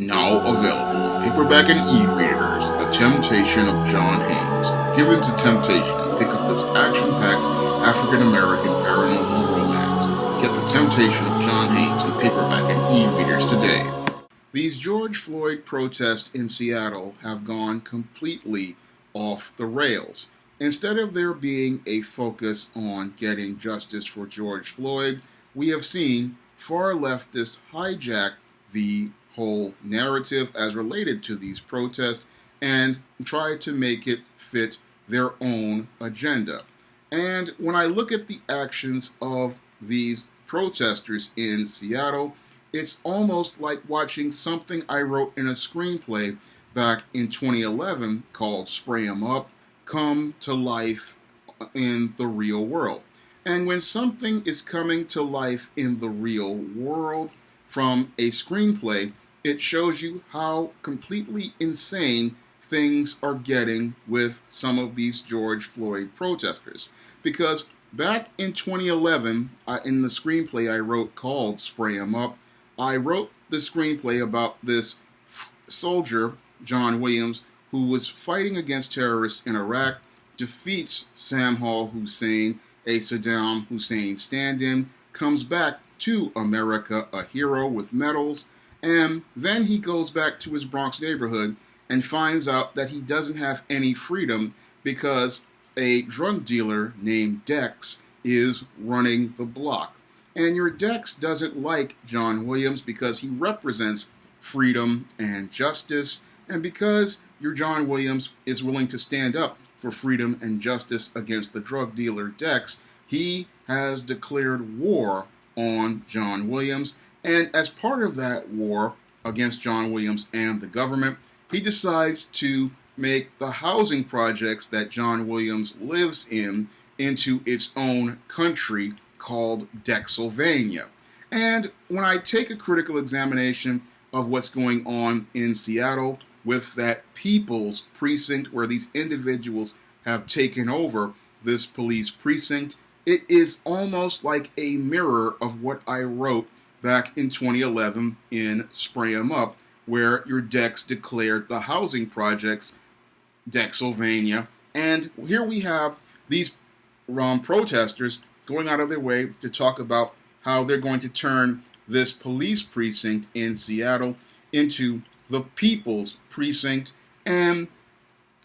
Now available in paperback and e-readers, The Temptation of John Haynes. Given to temptation, pick up this action-packed African-American paranormal romance. Get The Temptation of John Haynes in paperback and e-readers today. These George Floyd protests in Seattle have gone completely off the rails. Instead of there being a focus on getting justice for George Floyd, we have seen far leftists hijack the whole narrative as related to these protests and try to make it fit their own agenda. And when I look at the actions of these protesters in Seattle, it's almost like watching something I wrote in a screenplay back in 2011 called Spray 'Em Up come to life in the real world. And when something is coming to life in the real world from a screenplay, it shows you how completely insane things are getting with some of these George Floyd protesters. Because back in 2011, in the screenplay I wrote called Spray 'Em Up, I wrote the screenplay about this soldier, John Williams, who was fighting against terrorists in Iraq, defeats Samhal Hussein, a Saddam Hussein stand-in, comes back to America a hero with medals, and then he goes back to his Bronx neighborhood and finds out that he doesn't have any freedom because a drug dealer named Dex is running the block. And your Dex doesn't like John Williams because he represents freedom and justice, and because your John Williams is willing to stand up for freedom and justice against the drug dealer Dex, he has declared war on John Williams. And as part of that war against John Williams and the government, he decides to make the housing projects that John Williams lives in into its own country called Dexylvania. And when I take a critical examination of what's going on in Seattle with that People's Precinct where these individuals have taken over this police precinct, it is almost like a mirror of what I wrote back in 2011 in Spray 'Em Up, where your Dex declared the housing projects Dexylvania. And here we have these protesters going out of their way to talk about how they're going to turn this police precinct in Seattle into the People's Precinct, and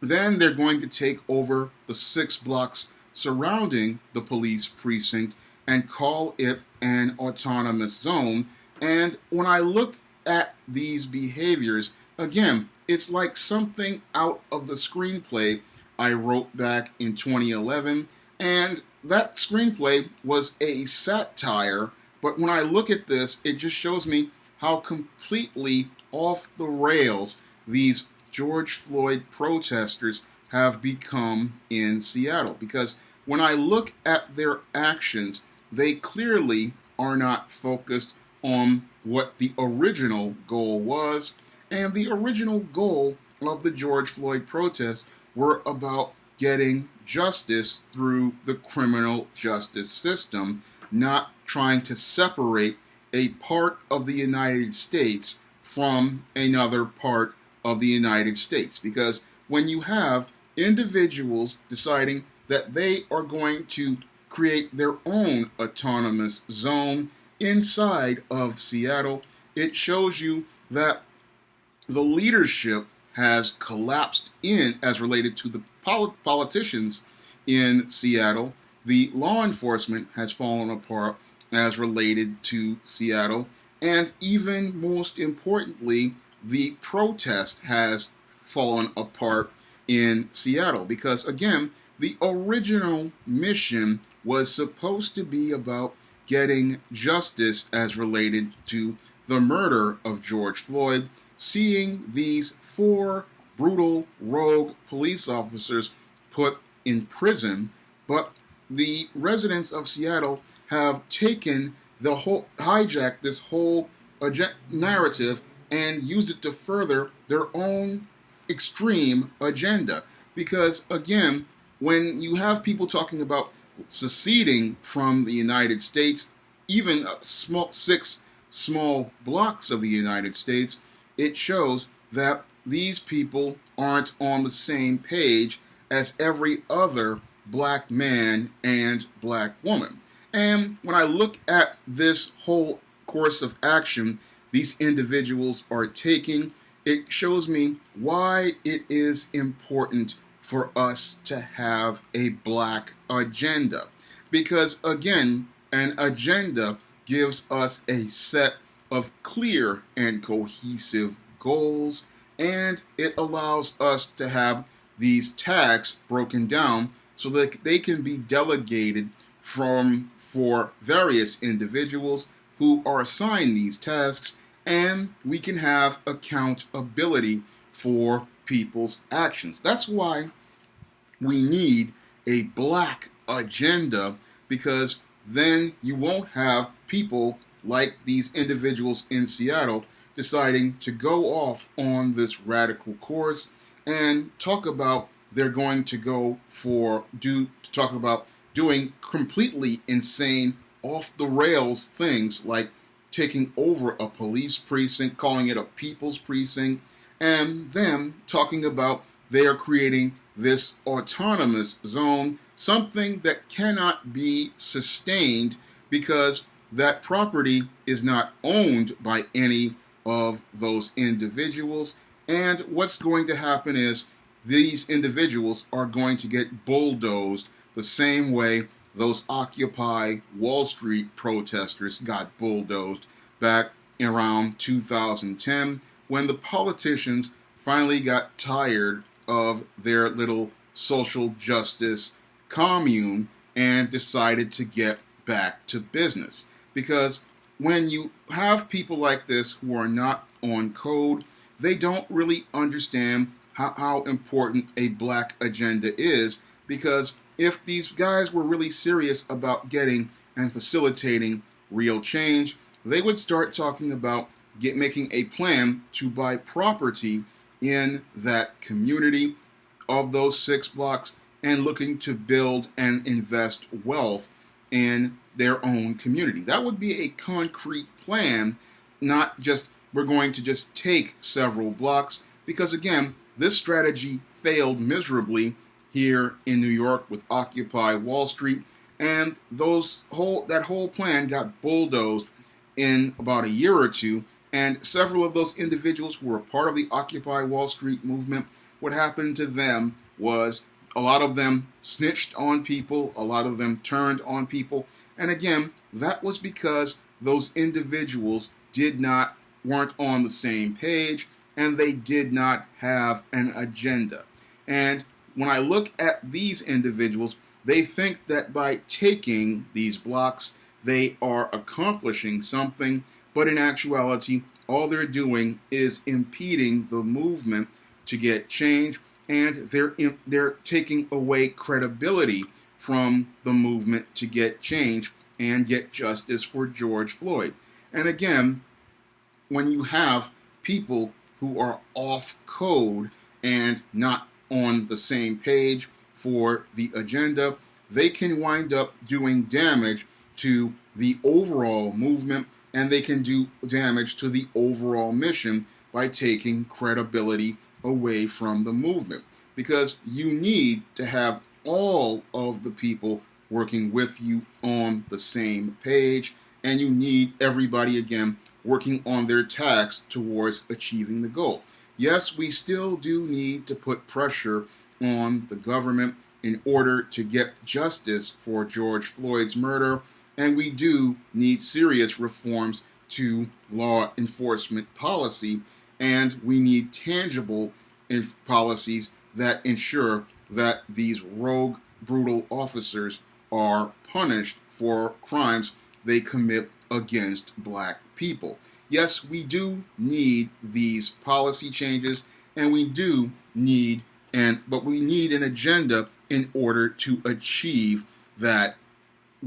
then they're going to take over the 6 blocks surrounding the police precinct and call it an autonomous zone. And when I look at these behaviors, again, it's like something out of the screenplay I wrote back in 2011, and that screenplay was a satire, but when I look at this, it just shows me how completely off the rails these George Floyd protesters have become in Seattle. Because when I look at their actions, they clearly are not focused on what the original goal was. And the original goal of the George Floyd protests were about getting justice through the criminal justice system, not trying to separate a part of the United States from another part of the United States. Because when you have individuals deciding that they are going to create their own autonomous zone inside of Seattle, it shows you that the leadership has collapsed in as related to the politicians in Seattle. The law enforcement has fallen apart as related to Seattle. And even most importantly, the protest has fallen apart in Seattle. Because again, the original mission was supposed to be about getting justice as related to the murder of George Floyd, seeing these 4 brutal rogue police officers put in prison. But the residents of Seattle have taken hijacked this whole narrative and used it to further their own extreme agenda. Because again, when you have people talking about seceding from the United States, even 6 small blocks of the United States, it shows that these people aren't on the same page as every other black man and black woman. And when I look at this whole course of action these individuals are taking, it shows me why it is important for us to have a black agenda. Because again, an agenda gives us a set of clear and cohesive goals, and it allows us to have these tasks broken down so that they can be delegated for various individuals who are assigned these tasks, and we can have accountability for people's actions. That's why we need a black agenda, because then you won't have people like these individuals in Seattle deciding to go off on this radical course and talk about they're going to talk about doing completely insane, off the rails things like taking over a police precinct, calling it a people's precinct, and them talking about they are creating this autonomous zone, something that cannot be sustained because that property is not owned by any of those individuals. And what's going to happen is these individuals are going to get bulldozed the same way those Occupy Wall Street protesters got bulldozed back around 2010 when the politicians finally got tired of their little social justice commune and decided to get back to business. Because when you have people like this who are not on code, they don't really understand how important a black agenda is, because if these guys were really serious about getting and facilitating real change, they would start talking about making a plan to buy property in that community of those 6 blocks and looking to build and invest wealth in their own community. That would be a concrete plan, not just we're going to just take several blocks, because again, this strategy failed miserably here in New York with Occupy Wall Street, and that whole plan got bulldozed in about a year or two, and several of those individuals who were part of the Occupy Wall Street movement, what happened to them was a lot of them snitched on people, a lot of them turned on people, and again, that was because those individuals weren't on the same page, and they did not have an agenda. And when I look at these individuals, they think that by taking these blocks, they are accomplishing something, but in actuality, all they're doing is impeding the movement to get change, and they're taking away credibility from the movement to get change and get justice for George Floyd. And again, when you have people who are off code and not on the same page for the agenda, they can wind up doing damage to the overall movement, and they can do damage to the overall mission by taking credibility away from the movement. Because you need to have all of the people working with you on the same page, and you need everybody, again, working on their tasks towards achieving the goal. Yes, we still do need to put pressure on the government in order to get justice for George Floyd's murder, and we do need serious reforms to law enforcement policy, and we need tangible policies that ensure that these rogue, brutal officers are punished for crimes they commit against black people. Yes, we do need these policy changes, and we need an agenda in order to achieve that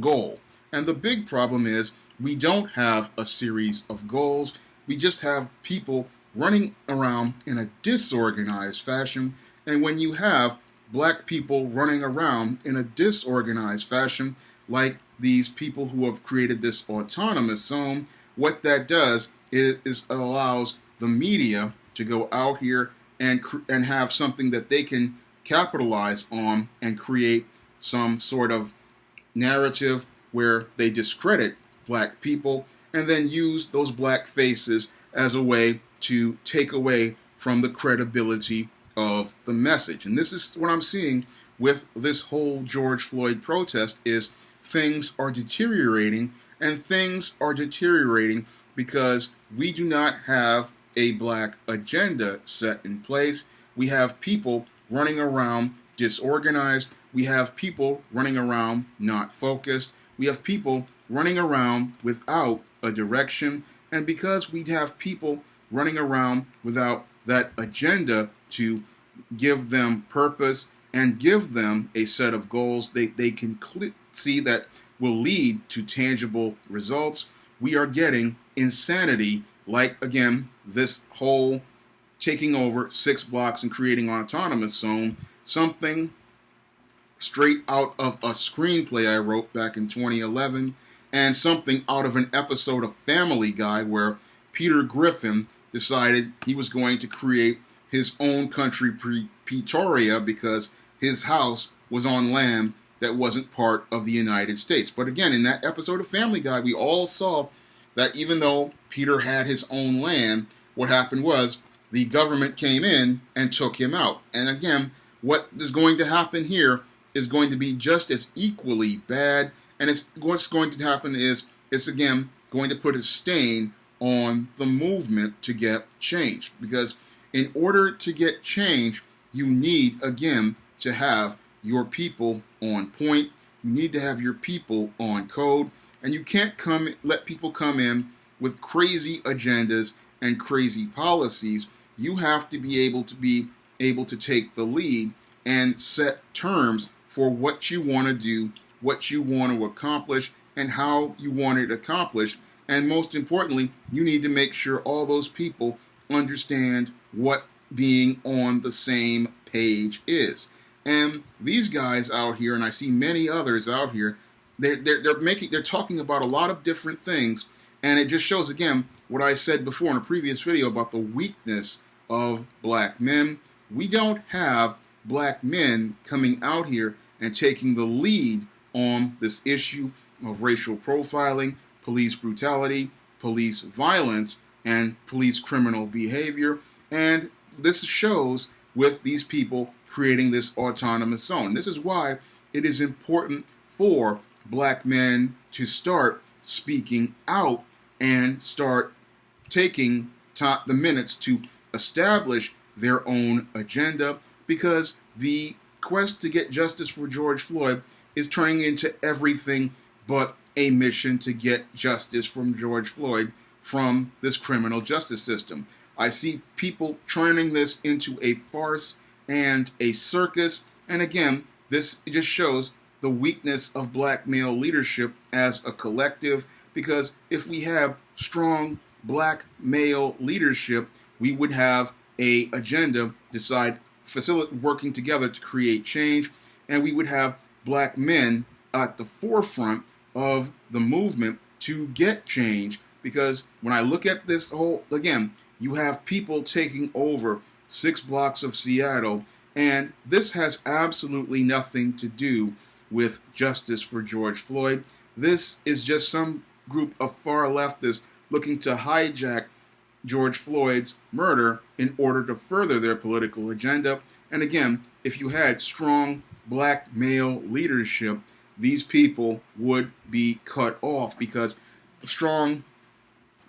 goal. And the big problem is we don't have a series of goals. We just have people running around in a disorganized fashion. And when you have black people running around in a disorganized fashion, like these people who have created this autonomous zone, what that does is it allows the media to go out here and have something that they can capitalize on and create some sort of narrative where they discredit black people and then use those black faces as a way to take away from the credibility of the message. And this is what I'm seeing with this whole George Floyd protest is things are deteriorating, and things are deteriorating because we do not have a black agenda set in place. We have people running around disorganized. We have people running around not focused. We have people running around without a direction. And because we have people running around without that agenda to give them purpose and give them a set of goals they can see that will lead to tangible results, we are getting insanity, like, again, this whole taking over 6 blocks and creating an autonomous zone, something straight out of a screenplay I wrote back in 2011, and something out of an episode of Family Guy where Peter Griffin decided he was going to create his own country, Pretoria, because his house was on land that wasn't part of the United States. But again, in that episode of Family Guy, we all saw that even though Peter had his own land, what happened was the government came in and took him out. And again, what is going to happen here is going to be just as equally bad. And what's going to happen is it's again going to put a stain on the movement to get change. Because in order to get change, you need, again, to have your people on point. You need to have your people on code. And you can't let people come in with crazy agendas and crazy policies. You have to be able to take the lead and set terms for what you want to do, what you want to accomplish, and how you want it accomplished. And most importantly, you need to make sure all those people understand what being on the same page is. And these guys out here, and I see many others out here, they're talking about a lot of different things, and it just shows again what I said before in a previous video about the weakness of black men. We don't have black men coming out here and taking the lead on this issue of racial profiling, police brutality, police violence, and police criminal behavior. And this shows with these people creating this autonomous zone. This is why it is important for black men to start speaking out and start taking the minutes to establish their own agenda, because the quest to get justice for George Floyd is turning into everything but a mission to get justice from George Floyd from this criminal justice system. I see people turning this into a farce and a circus. And again, this just shows the weakness of black male leadership as a collective, because if we have strong black male leadership, we would have a agenda, working together to create change, and we would have black men at the forefront of the movement to get change. Because when I look at this whole, again, you have people taking over 6 blocks of Seattle, and this has absolutely nothing to do with justice for George Floyd. This is just some group of far leftists looking to hijack George Floyd's murder in order to further their political agenda. And again, if you had strong black male leadership, these people would be cut off, because strong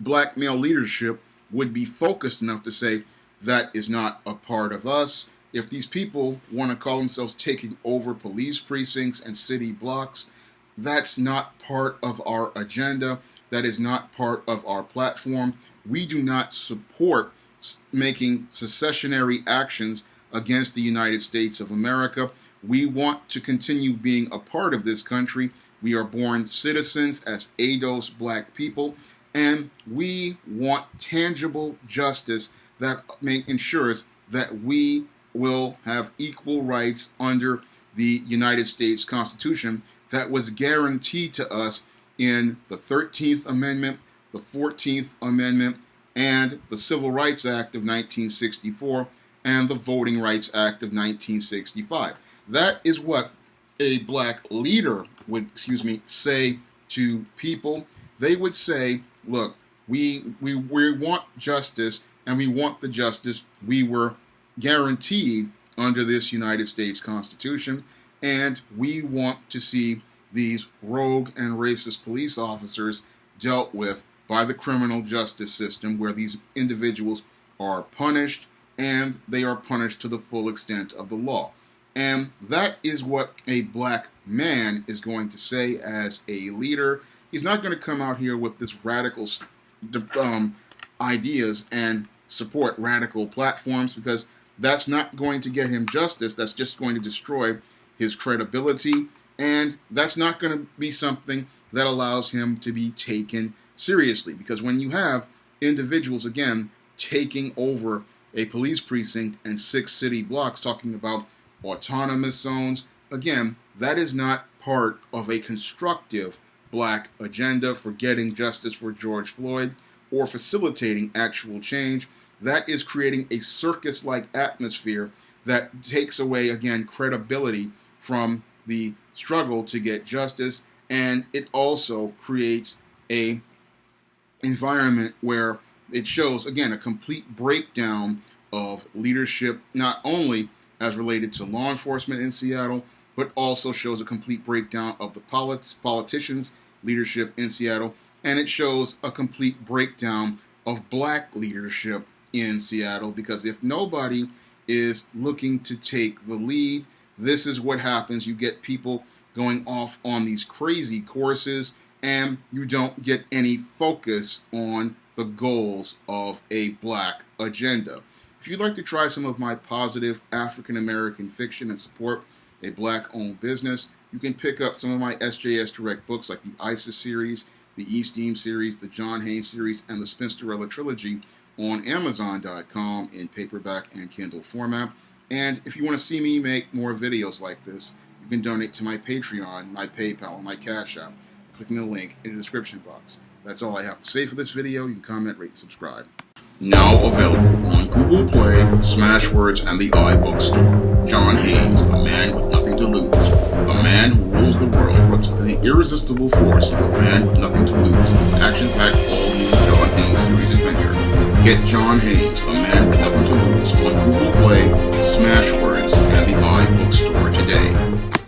black male leadership would be focused enough to say, that is not a part of us. If these people want to call themselves taking over police precincts and city blocks, that's not part of our agenda. That is not part of our platform. We do not support making secessionary actions against the United States of America. We want to continue being a part of this country. We are born citizens as ADOS black people, and we want tangible justice that ensures that we will have equal rights under the United States Constitution that was guaranteed to us in the 13th Amendment, the 14th Amendment, and the Civil Rights Act of 1964 and the Voting Rights Act of 1965. That is what a black leader would, say to people. They would say, look, we want justice, and we want the justice we were guaranteed under this United States Constitution, and we want to see these rogue and racist police officers dealt with by the criminal justice system, where these individuals are punished, and they are punished to the full extent of the law. And that is what a black man is going to say as a leader. He's not going to come out here with this radical ideas and support radical platforms, because that's not going to get him justice. That's just going to destroy his credibility, and that's not going to be something that allows him to be taken seriously. Because when you have individuals, again, taking over a police precinct and 6 city blocks, talking about autonomous zones, again, that is not part of a constructive black agenda for getting justice for George Floyd or facilitating actual change. That is creating a circus-like atmosphere that takes away, again, credibility from the struggle to get justice, and it also creates a environment where it shows, again, a complete breakdown of leadership, not only as related to law enforcement in Seattle, but also shows a complete breakdown of the politicians' leadership in Seattle, and it shows a complete breakdown of black leadership in Seattle, because if nobody is looking to take the lead, this is what happens. You get people going off on these crazy courses, and you don't get any focus on the goals of a black agenda. If you'd like to try some of my positive African-American fiction and support a black-owned business, you can pick up some of my SJS Direct books like the ISIS series, the East-Eam series, the John Haynes series, and the Spinsterella trilogy on Amazon.com in paperback and Kindle format. And if you want to see me make more videos like this, you can donate to my Patreon, my PayPal, and my Cash App, clicking the link in the description box. That's all I have to say for this video. You can comment, rate, and subscribe. Now available on Google Play, Smashwords, and the iBookstore. John Haynes, the man with nothing to lose. The man who rules the world runs into the irresistible force of a man with nothing to lose in this action-packed all-new John Haynes series adventure. Get John Haynes, the man with nothing to lose on Google Play, Smashwords,